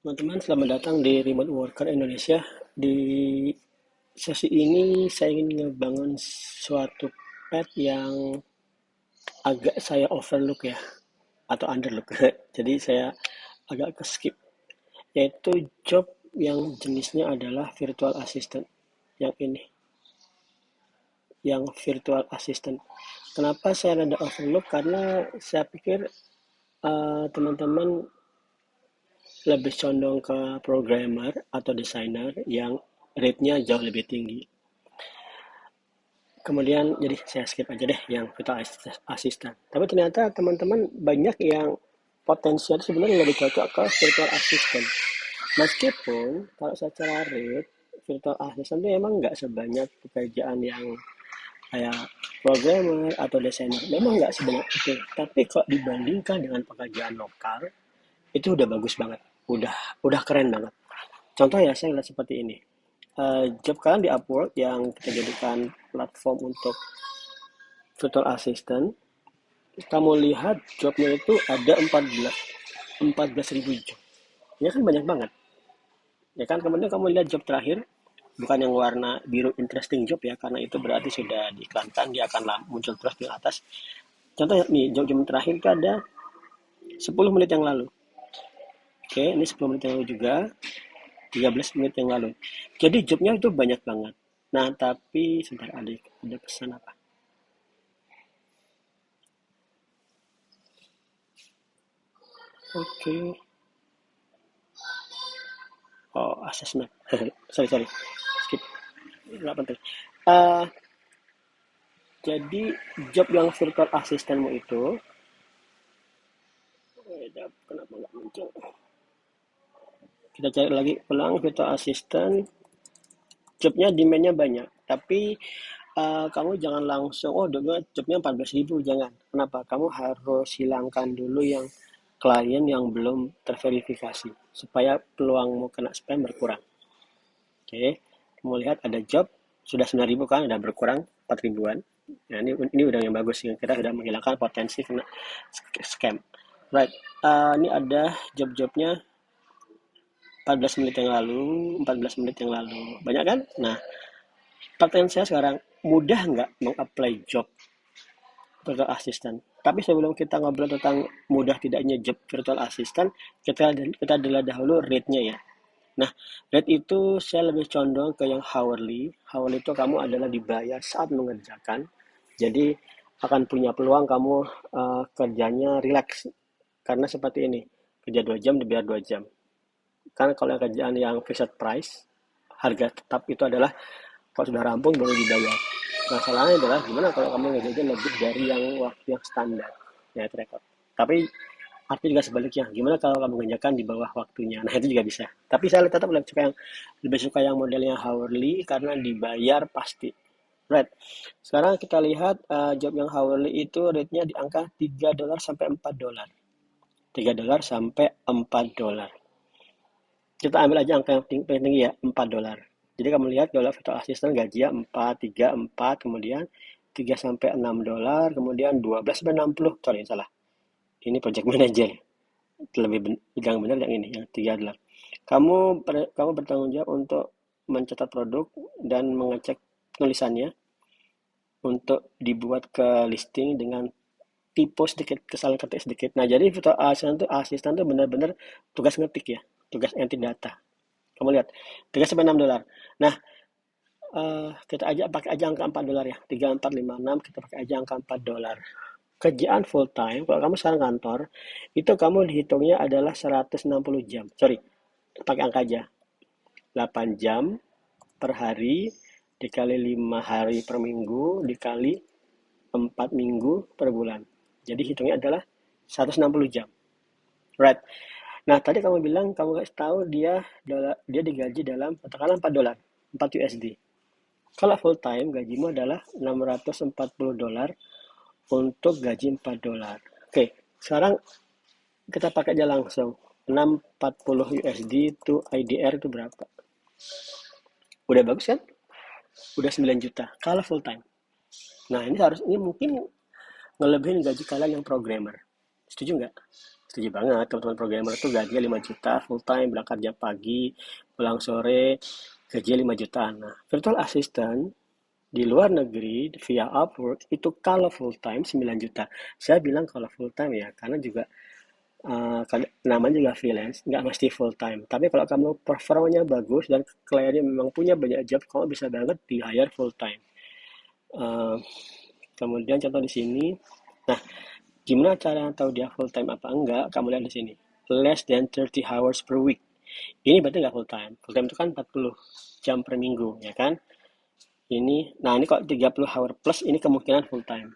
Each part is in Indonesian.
Teman-teman, selamat datang di Remote Worker Indonesia. Di sesi ini saya ingin ngebangun suatu pet yang agak saya overlook ya, atau underlook. Jadi saya agak ke skip, yaitu job yang jenisnya adalah virtual assistant. Yang ini, yang virtual assistant. Kenapa saya rada overlook? Karena saya pikir teman-teman lebih condong ke programmer atau desainer yang rate-nya jauh lebih tinggi. Kemudian jadi saya skip aja deh yang virtual assistant. Tapi ternyata teman-teman banyak yang potensial sebenarnya lebih cocok ke virtual assistant. Meskipun kalau secara rate virtual assistant itu emang nggak sebanyak pekerjaan yang kayak programmer atau desainer. Memang nggak sebanyak itu. Tapi kalau dibandingkan dengan pekerjaan lokal itu udah bagus banget. Udah keren banget. Contoh ya saya lihat seperti ini. Job kalian di Upwork yang kita jadikan platform untuk virtual assistant, kamu lihat jobnya itu ada 14 ribu job. Ya kan banyak banget. Ya kan kemudian kamu lihat job terakhir, bukan yang warna biru interesting job ya, karena itu berarti sudah diiklankan, dia akan muncul terus di atas. Contohnya nih, job terakhir itu ada 10 menit yang lalu. Oke, ini 10 menit yang lalu juga, 13 menit yang lalu. Jadi jobnya itu banyak banget. Nah, tapi sebentar, ada pesan apa? Oke. Oh, assessment. Sorry. Skip. Nggak penting. Eh, jadi job yang virtual asistenmu itu, kenapa nggak muncul? Kita cari lagi ulang virtual assistant. Jobnya demandnya banyak, tapi kamu jangan langsung, oh jobnya 14 ribu, jangan. Kenapa? Kamu harus hilangkan dulu yang klien yang belum terverifikasi, supaya peluangmu kena spam berkurang. Oke, kamu lihat ada job, sudah 9 ribu kan, udah berkurang 4 ribuan. Nah, ini udah yang bagus, yang kita sudah menghilangkan potensi kena scam. Right, ini ada job-jobnya 14 menit yang lalu, 14 menit yang lalu. Banyak kan? Nah, pertanyaan saya sekarang, mudah nggak meng-apply job virtual assistant? Tapi sebelum kita ngobrol tentang mudah tidaknya job virtual assistant, kita adalah dahulu rate-nya ya. Nah, rate itu saya lebih condong ke yang hourly. Hourly itu kamu adalah dibayar saat mengerjakan. Jadi akan punya peluang kamu kerjanya relax. Karena seperti ini, kerja 2 jam dibayar 2 jam. Karena kalau kerjaan yang fixed price, harga tetap itu adalah kalau sudah rampung baru dibayar. Masalahnya adalah gimana kalau kamu ngerjain lebih dari yang waktu yang standar, ya itu rekod. Tapi arti juga sebaliknya, gimana kalau kamu ngerjakan di bawah waktunya, nah itu juga bisa. Tapi saya tetap lebih suka yang modelnya hourly karena dibayar pasti. Right. Sekarang kita lihat job yang hourly itu rate-nya di angka $3 sampai $4. $3 sampai $4. Kita ambil aja angka yang paling tinggi ya, $4. Jadi kamu lihat kalau virtual assistant gajinya 4, 3, 4, kemudian 3 sampai $6, kemudian 12 sampai 60. Sorry, salah. Ini project manager. Yang benar yang ini, yang $3. Kamu bertanggung jawab untuk mencatat produk dan mengecek tulisannya untuk dibuat ke listing dengan typo sedikit, kesalahan ketik sedikit. Nah, jadi virtual assistant itu benar-benar tugas ngetik ya, tugas entry data. Kamu lihat, 3 sampai $6. Nah, kita aja pakai aja angka $4 ya. 3, 4, 5, 6, kita pakai aja angka $4. Kerjaan full time, kalau kamu sekarang kantor, itu kamu dihitungnya adalah 160 jam. Sorry, pakai angka aja. 8 jam per hari, dikali 5 hari per minggu, dikali 4 minggu per bulan. Jadi hitungnya adalah 160 jam. Right. Nah, tadi kamu bilang, kamu kasih tahu dia digaji dalam katakanlah $4, 4 USD. Kalau full time gajimu adalah $640 untuk gaji $4. Oke, sekarang kita pakai aja langsung. 640 USD itu IDR itu berapa? Udah bagus kan? Udah 9 juta kalau full time. Nah, ini mungkin ngelebihin gaji kalian yang programmer. Setuju nggak? setuju banget. Teman-teman programmer itu gajinya 5 juta full time, berangkat jam pagi, pulang sore, gajinya 5 juta. Nah, virtual assistant di luar negeri via Upwork itu kalau full time 9 juta. Saya bilang kalau full time ya, karena juga namanya juga freelance, nggak mesti full time. Tapi kalau kamu performanya bagus dan kliennya memang punya banyak job, kamu bisa banget di hire full time. Uh, Kemudian contoh di sini. Nah, gimana cara tahu dia full time apa enggak? Kamu lihat di sini. Less than 30 hours per week. Ini berarti nggak full time. Full time itu kan 40 jam per minggu, ya kan? Nah ini kok 30 hour plus, ini kemungkinan full time.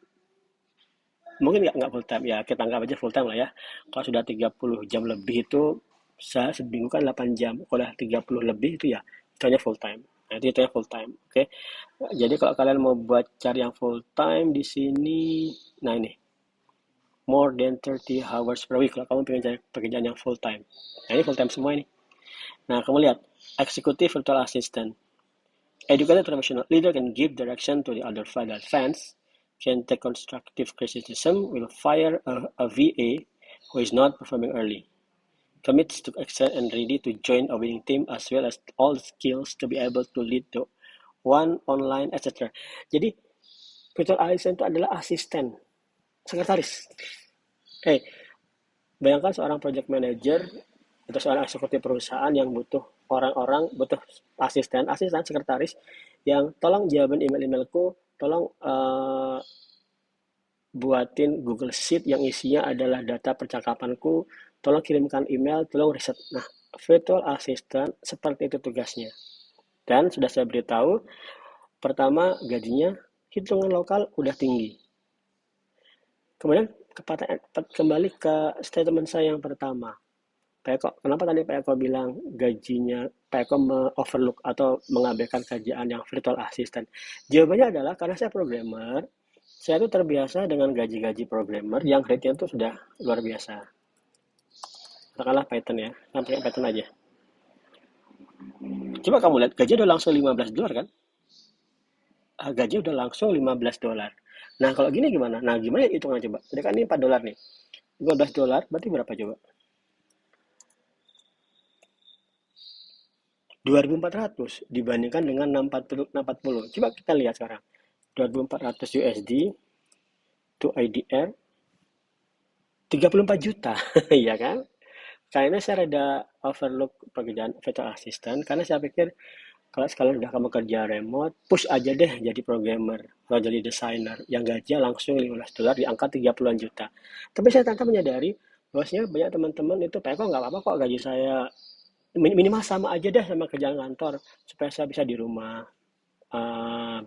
Mungkin nggak full time, ya kita anggap aja full time lah ya. Kalau sudah 30 jam lebih itu, seminggu kan 8 jam. Kalau udah 30 lebih itu ya, itu hanya full time. Nah, itu ya full time. Oke. Jadi kalau kalian mau buat cari yang full time di sini, nah ini more than 30 hours per week kalau kamu pengen cari pekerjaan yang full time. Nah, ini full time semua ini. Nah, kamu lihat executive virtual assistant. Educated professional leader can give direction to the other fans, can take constructive criticism, will fire a VA who is not performing early, commits to excel and ready to join a winning team as well as all skills to be able to lead the one online, etc. Jadi virtual assistant itu adalah asisten, sekretaris. Bayangkan seorang project manager atau seorang eksekutif perusahaan yang butuh butuh asisten sekretaris yang tolong jawaban email-emailku, tolong buatin Google Sheet yang isinya adalah data percakapanku, tolong kirimkan email, tolong riset. Nah, virtual assistant seperti itu tugasnya. Dan sudah saya beritahu, pertama gajinya hitungan lokal udah tinggi. Kemudian kembali ke statement saya yang pertama. Pak Eko, kenapa tadi Pak Eko bilang gajinya, Pak Eko overlook atau mengabaikan kerjaan yang virtual assistant? Jawabannya adalah karena saya programmer, saya tuh terbiasa dengan gaji-gaji programmer yang rate-nya tuh sudah luar biasa. Katakanlah Python ya, sampai Python aja. Coba kamu lihat, gaji udah langsung $15 kan? Gaji udah langsung $15. Nah, kalau gini gimana? Nah, gimana hitungan coba? Jadi kan ini $4 nih. $15 berarti berapa coba? 2.400 dibandingkan dengan 640. Coba kita lihat sekarang. 2.400 USD to IDR 34 juta, ya kan? Kayaknya saya rada overlook pekerjaan virtual assistant karena saya pikir kalau sekalian udah kamu kerja remote, push aja deh jadi programmer atau jadi desainer yang gajinya langsung $15 di angka 30-an juta. Tapi saya tanpa menyadari bahwasanya banyak teman-teman itu, Pak kok nggak apa-apa kok gaji saya minimal sama aja deh sama kerjaan kantor supaya saya bisa di rumah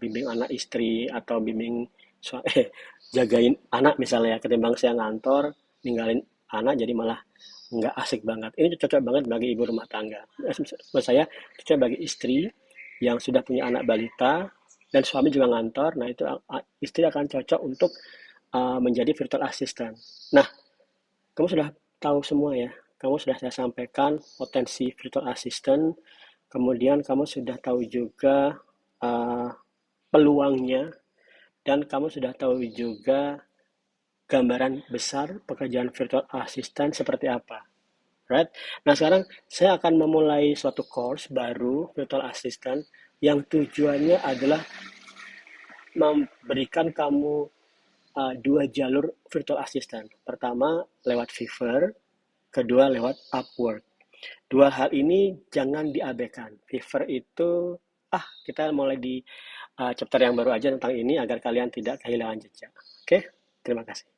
bimbing anak istri atau bimbing jagain anak misalnya, ketimbang saya ngantor ninggalin anak jadi malah nggak asik banget. Ini cocok banget bagi ibu rumah tangga. Menurut saya cocok bagi istri yang sudah punya anak balita dan suami juga ngantor. Nah itu istri akan cocok untuk menjadi virtual assistant. Nah, kamu sudah tahu semua ya. Kamu sudah saya sampaikan potensi virtual assistant. Kemudian kamu sudah tahu juga peluangnya, dan kamu sudah tahu juga gambaran besar pekerjaan virtual assistant seperti apa. Right? Nah, sekarang saya akan memulai suatu course baru virtual assistant yang tujuannya adalah memberikan kamu dua jalur virtual assistant. Pertama lewat Fiverr, kedua lewat Upwork. Dua hal ini jangan diabaikan. Fiverr itu kita mulai di chapter yang baru aja tentang ini agar kalian tidak kehilangan jejak. Oke, terima kasih.